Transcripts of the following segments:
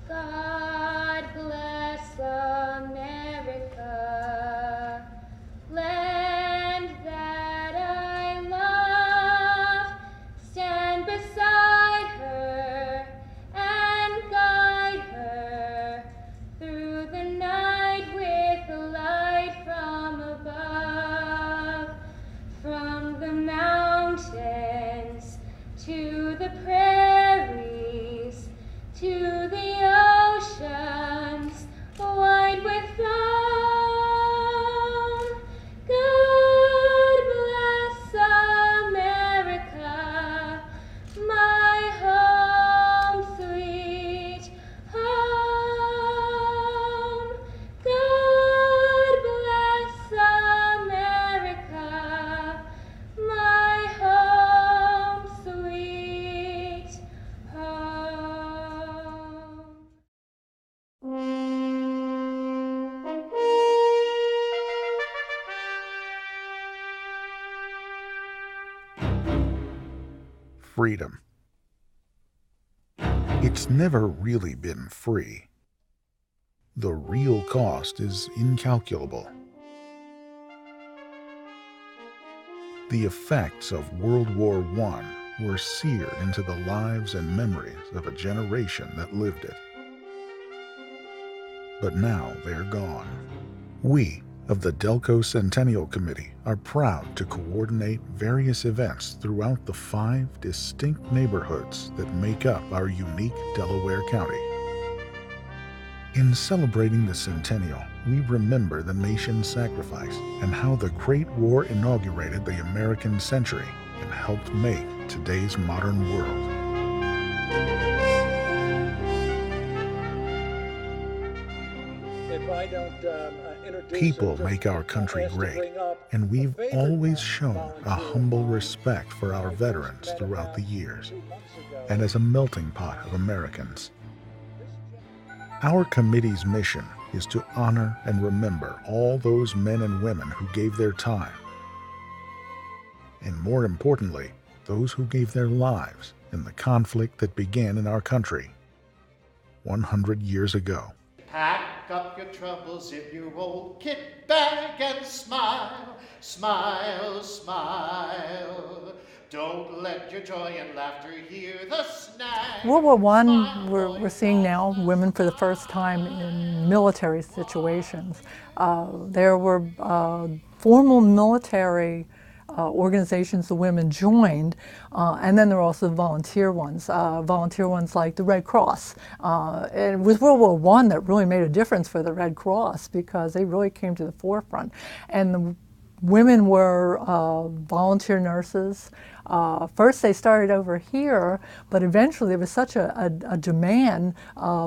God bless America, land that I love. Stand beside her and guide her through the night with the light from above. From the mountains to the prairies, to the oceans wide with foam. God bless America, my home sweet home. God bless America, my home sweet home. Freedom. It's never really been free. The real cost is incalculable. The effects of World War I were seared into the lives and memories of a generation that lived it. But now they're gone. We of the Delco Centennial Committee are proud to coordinate various events throughout the 5 distinct neighborhoods that make up our unique Delaware County. In celebrating the centennial, we remember the nation's sacrifice and how the Great War inaugurated the American century and helped make today's modern world. If I don't introduce People them, make our country ask to great, bring up and we've a favorite always shown a volunteer humble of respect for our mine. veterans Met throughout the about years, 2 months ago. and as a melting pot of Americans. Our committee's mission is to honor and remember all those men and women who gave their time, and more importantly, those who gave their lives in the conflict that began in our country 100 years ago. Pack up your troubles in your old kit bag and smile, smile, smile. Don't let your joy and laughter hear the snag. World War I, Smile, we're boy, seeing now women for the first time in military situations. There were formal military organizations the women joined, and then there were also volunteer ones like the Red Cross. And it was World War I that really made a difference for the Red Cross because they really came to the forefront. And the women were volunteer nurses. First they started over here, but eventually there was such a demand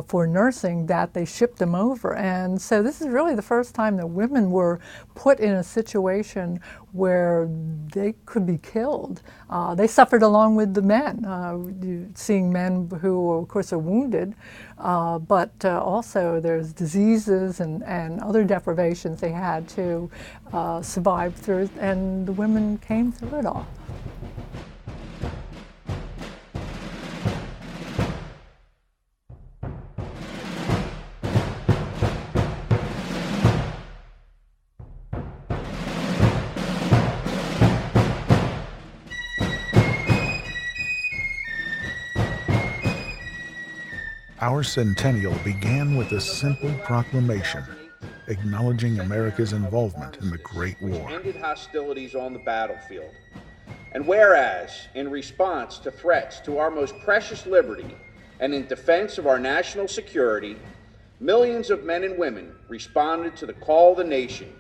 for nursing that they shipped them over. And so this is really the first time that women were put in a situation where they could be killed. They suffered along with the men, seeing men who, of course, are wounded, but also there's diseases and other deprivations they had to survive through, and the women came through it all. Our centennial began with a simple proclamation acknowledging America's involvement in the Great War. Ended hostilities on the battlefield. And whereas, in response to threats to our most precious liberty and in defense of our national security, millions of men and women responded to the call of the nation,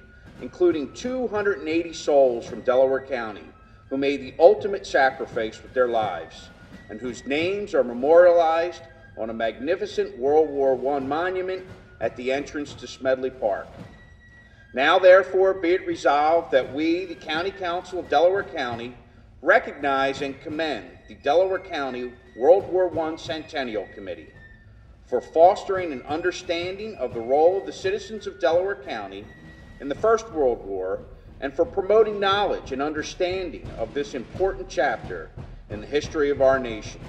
including 280 souls from Delaware County who made the ultimate sacrifice with their lives and whose names are memorialized on a magnificent World War I monument at the entrance to Smedley Park. Now, therefore, be it resolved that we, the County Council of Delaware County, recognize and commend the Delaware County World War I Centennial Committee for fostering an understanding of the role of the citizens of Delaware County in the First World War and for promoting knowledge and understanding of this important chapter in the history of our nation.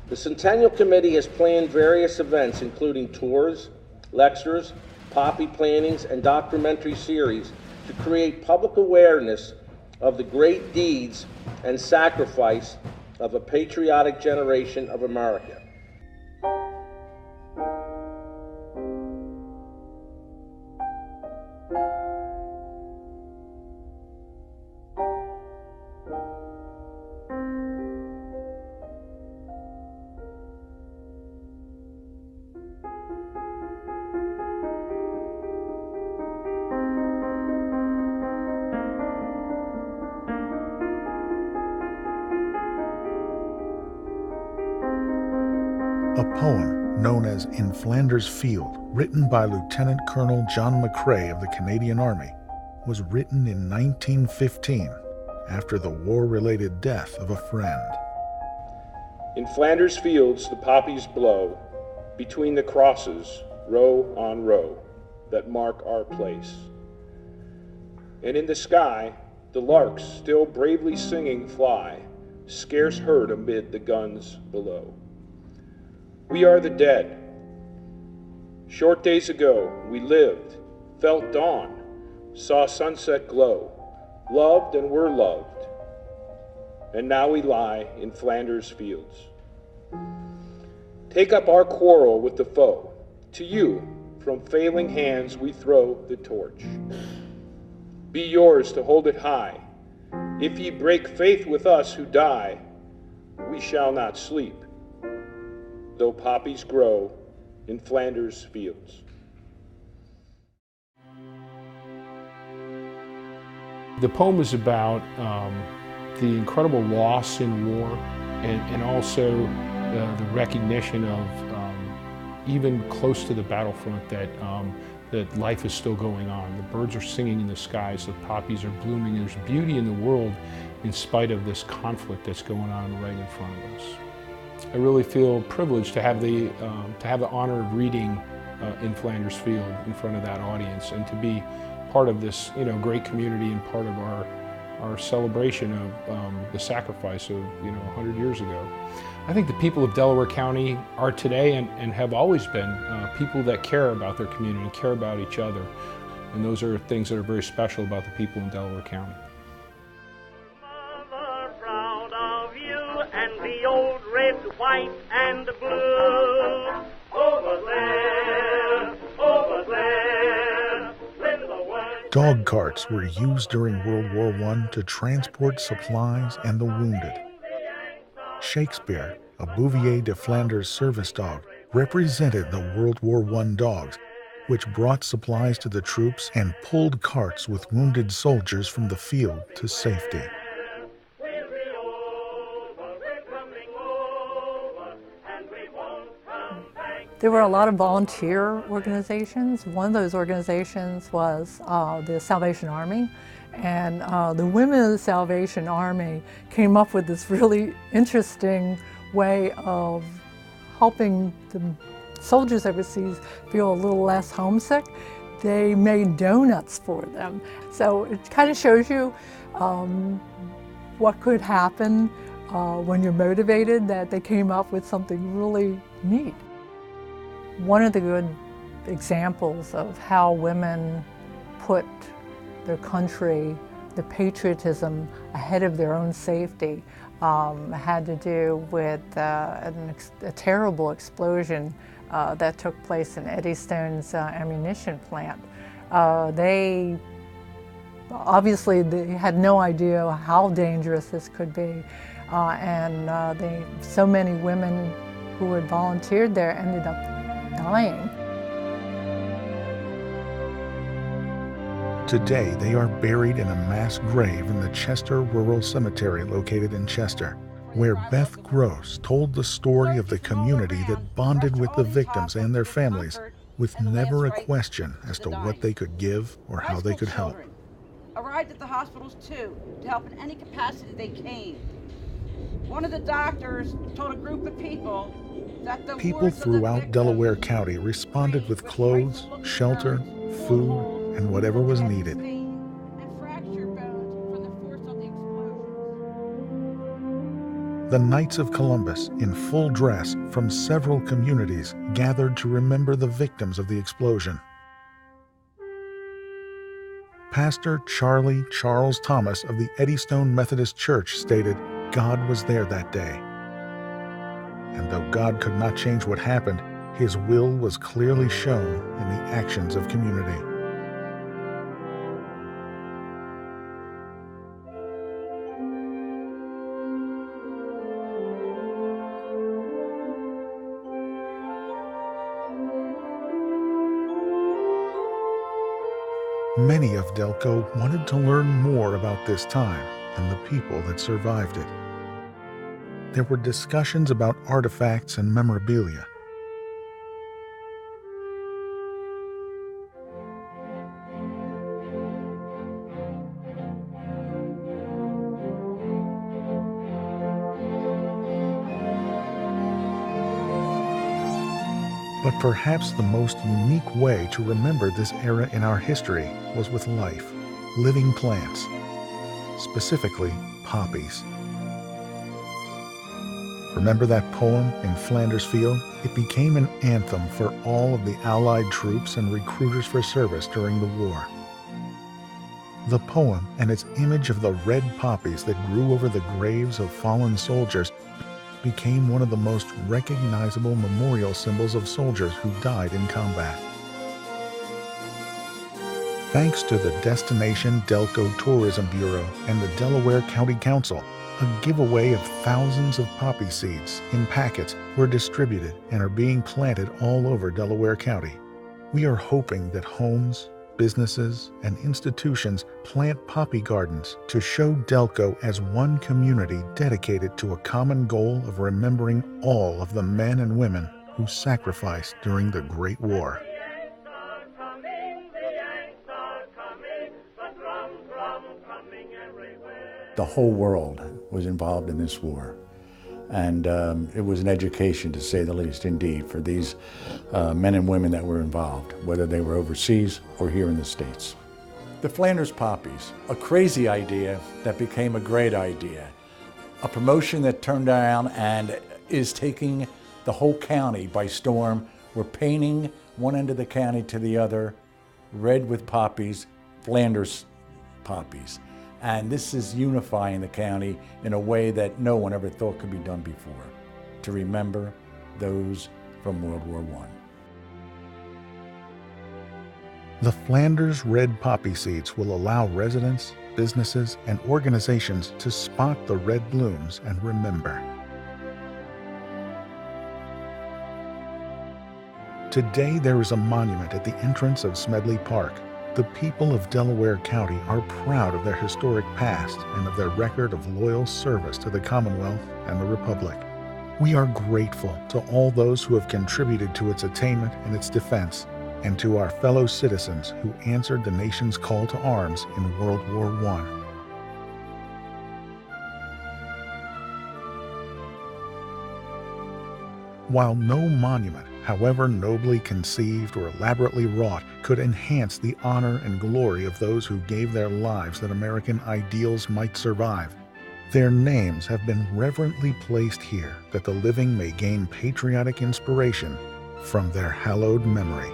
The Centennial Committee has planned various events, including tours, lectures, poppy plantings, and documentary series to create public awareness of the great deeds and sacrifice of a patriotic generation of America. A poem known as In Flanders Field, written by Lieutenant Colonel John McCrae of the Canadian Army, was written in 1915 after the war-related death of a friend. In Flanders fields the poppies blow, between the crosses, row on row, that mark our place. And in the sky, the larks still bravely singing fly, scarce heard amid the guns below. We are the dead. Short days ago, we lived, felt dawn, saw sunset glow, loved and were loved, and now we lie in Flanders fields. Take up our quarrel with the foe. To you, from failing hands, we throw the torch. Be yours to hold it high. If ye break faith with us who die, we shall not sleep, though poppies grow in Flanders fields. The poem is about the incredible loss in war and also the recognition of even close to the battlefront that life is still going on. The birds are singing in the skies, the poppies are blooming, there's beauty in the world in spite of this conflict that's going on right in front of us. I really feel privileged to have the honor of reading In Flanders Field in front of that audience and to be part of this great community and part of our celebration of the sacrifice of 100 years ago. I think the people of Delaware County are today and have always been people that care about their community and care about each other. And those are things that are very special about the people in Delaware County. Mother, proud of you and the old red, white, and blue. Over there, when the word... Dog carts were used during World War I to transport supplies and the wounded. Shakespeare, a Bouvier de Flanders service dog, represented the World War I dogs, which brought supplies to the troops and pulled carts with wounded soldiers from the field to safety. There were a lot of volunteer organizations. One of those organizations was the Salvation Army. And the women of the Salvation Army came up with this really interesting way of helping the soldiers overseas feel a little less homesick. They made donuts for them. So it kind of shows you what could happen when you're motivated, that they came up with something really neat. One of the good examples of how women put their country, the patriotism ahead of their own safety had to do with a terrible explosion that took place in Eddystone's ammunition plant. They had no idea how dangerous this could be, and so many women who had volunteered there ended up dying. Today, they are buried in a mass grave in the Chester Rural Cemetery located in Chester, where Beth Gross told the story of the community that bonded with the victims and their families with never a question as to what they could give or how they could help. Arrived at the hospitals too, to help in any capacity they came. One of the doctors told a group of people that the people throughout Delaware County responded with clothes, shelter, food, and whatever was needed. the Knights of Columbus, in full dress from several communities, gathered to remember the victims of the explosion. Pastor Charlie Charles Thomas of the Eddystone Methodist Church stated, "God was there that day." And though God could not change what happened, His will was clearly shown in the actions of community. Many of Delco wanted to learn more about this time and the people that survived it. There were discussions about artifacts and memorabilia. But perhaps the most unique way to remember this era in our history was with life, living plants, specifically poppies. Remember that poem in Flanders Field? It became an anthem for all of the Allied troops and recruiters for service during the war. The poem and its image of the red poppies that grew over the graves of fallen soldiers became one of the most recognizable memorial symbols of soldiers who died in combat. Thanks to the Destination Delco Tourism Bureau and the Delaware County Council, a giveaway of thousands of poppy seeds in packets were distributed and are being planted all over Delaware County. We are hoping that homes, businesses, and institutions plant poppy gardens to show Delco as one community dedicated to a common goal of remembering all of the men and women who sacrificed during the Great War. The whole world was involved in this war. And it was an education, to say the least, indeed, for these men and women that were involved, whether they were overseas or here in the States. The Flanders Poppies, a crazy idea that became a great idea. A promotion that turned around and is taking the whole county by storm. We're painting one end of the county to the other, red with poppies, Flanders poppies. And this is unifying the county in a way that no one ever thought could be done before, to remember those from World War I. The Flanders red poppy seeds will allow residents, businesses, and organizations to spot the red blooms and remember. Today there is a monument at the entrance of Smedley Park. The people of Delaware County are proud of their historic past and of their record of loyal service to the Commonwealth and the Republic. We are grateful to all those who have contributed to its attainment and its defense, and to our fellow citizens who answered the nation's call to arms in World War I. While no monument, however nobly conceived or elaborately wrought, could enhance the honor and glory of those who gave their lives that American ideals might survive, their names have been reverently placed here that the living may gain patriotic inspiration from their hallowed memory.